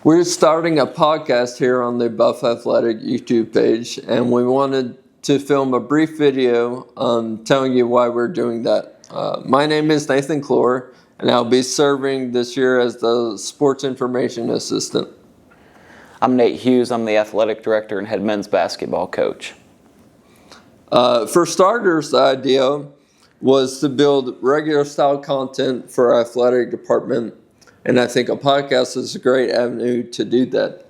We're starting a podcast here on the BUF Athletic YouTube page, and we wanted to film a brief video telling you why we're doing that. My name is Nathan Clore, and I'll be serving this year as the Sports Information Assistant. I'm Nate Hughes. I'm the Athletic Director and Head Men's Basketball Coach. For starters, the idea was to build regular style content for our athletic department, and I think a podcast is a great avenue to do that.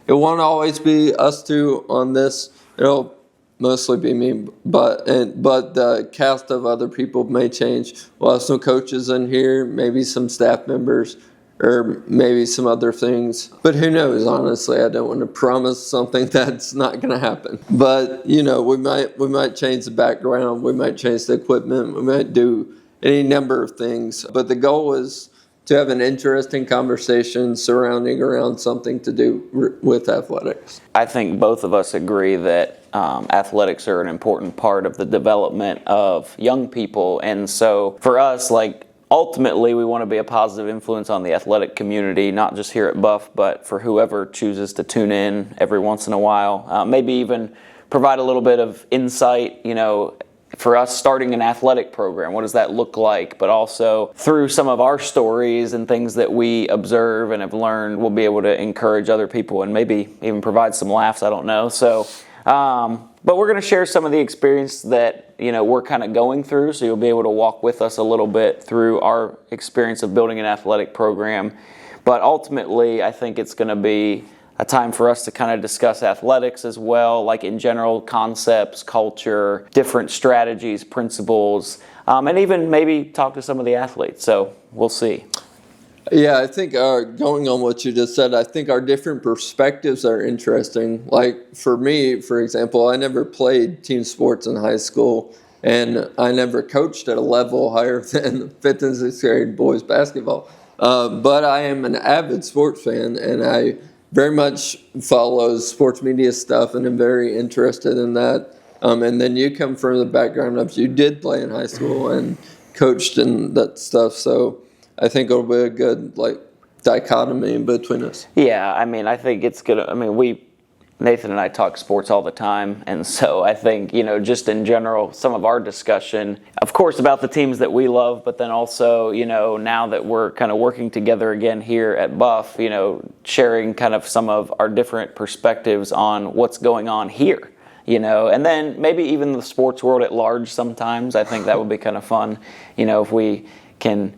It won't always be us two on this. It'll mostly be me, but the cast of other people may change. We'll have some coaches in here, maybe some staff members, or maybe some other things. But who knows, honestly. I don't want to promise something that's not going to happen. But, we might change the background, we might change the equipment, we might do any number of things. But the goal is to have an interesting conversation surrounding around something to do with athletics. I think both of us agree that athletics are an important part of the development of young people. And so for us, ultimately, we want to be a positive influence on the athletic community, not just here at BUF, but for whoever chooses to tune in every once in a while. Maybe even provide a little bit of insight, for us starting an athletic program, what does that look like? But also through some of our stories and things that we observe and have learned, we'll be able to encourage other people and maybe even provide some laughs, I don't know. So, but we're going to share some of the experience that, we're kind of going through. So you'll be able to walk with us a little bit through our experience of building an athletic program. But ultimately, I think it's going to be a time for us to kind of discuss athletics as well, like in general concepts, culture, different strategies, principles, and even maybe talk to some of the athletes. So we'll see. Yeah, I think going on what you just said, I think our different perspectives are interesting. Like for me, for example, I never played team sports in high school, and I never coached at a level higher than 5th and 6th grade boys basketball. But I am an avid sports fan, and I very much follow sports media stuff, and I'm very interested in that. And then you come from the background of you did play in high school and coached and that stuff, so I think it'll be a good dichotomy between us. Yeah, I think it's good. Nathan and I talk sports all the time, and so I think, just in general, some of our discussion, of course, about the teams that we love, but then also, now that we're kind of working together again here at BUF, sharing kind of some of our different perspectives on what's going on here, and then maybe even the sports world at large sometimes. I think that would be kind of fun, if we can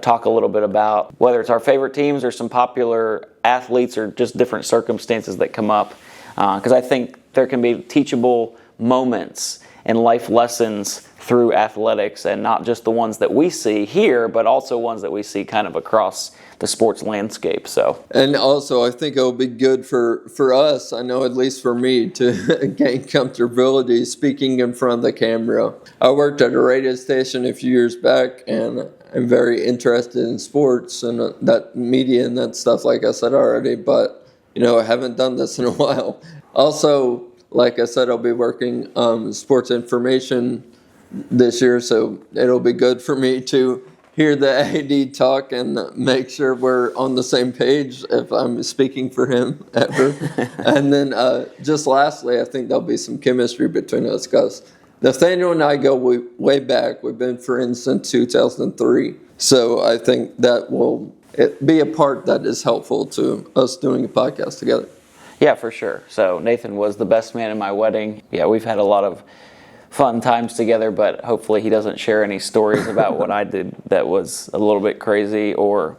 talk a little bit about whether it's our favorite teams or some popular athletes or just different circumstances that come up. Because I think there can be teachable moments and life lessons through athletics, and not just the ones that we see here, but also ones that we see kind of across the sports landscape. So, and also I think it'll be good for us, I know at least for me, to gain comfortability speaking in front of the camera. I worked at a radio station a few years back, and I'm very interested in sports and that media and that stuff, like I said already, but I haven't done this in a while. Also, like I said, I'll be working sports information this year, so it'll be good for me to hear the AD talk and make sure we're on the same page if I'm speaking for him ever. And then just lastly, I think there'll be some chemistry between us, because Nathaniel and I go way back. We've been friends since 2003. So I think that will be a part that is helpful to us doing a podcast together. Yeah, for sure. So Nathan was the best man in my wedding. Yeah, we've had a lot of fun times together, but hopefully he doesn't share any stories about what I did that was a little bit crazy, or,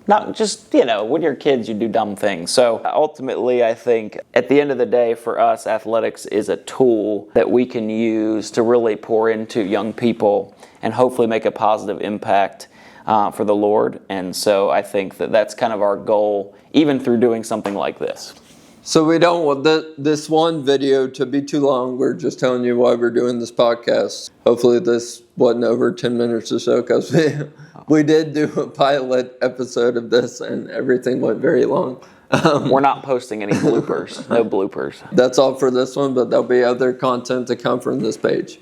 not just, when you're kids, you do dumb things. So ultimately, I think at the end of the day, for us, athletics is a tool that we can use to really pour into young people and hopefully make a positive impact for the Lord. And so I think that that's kind of our goal, even through doing something like this. So we don't want this one video to be too long. We're just telling you why we're doing this podcast. Hopefully this wasn't over 10 minutes or so, because we did do a pilot episode of this and everything went very long. We're not posting any bloopers. No bloopers. That's all for this one, but there'll be other content to come from this page.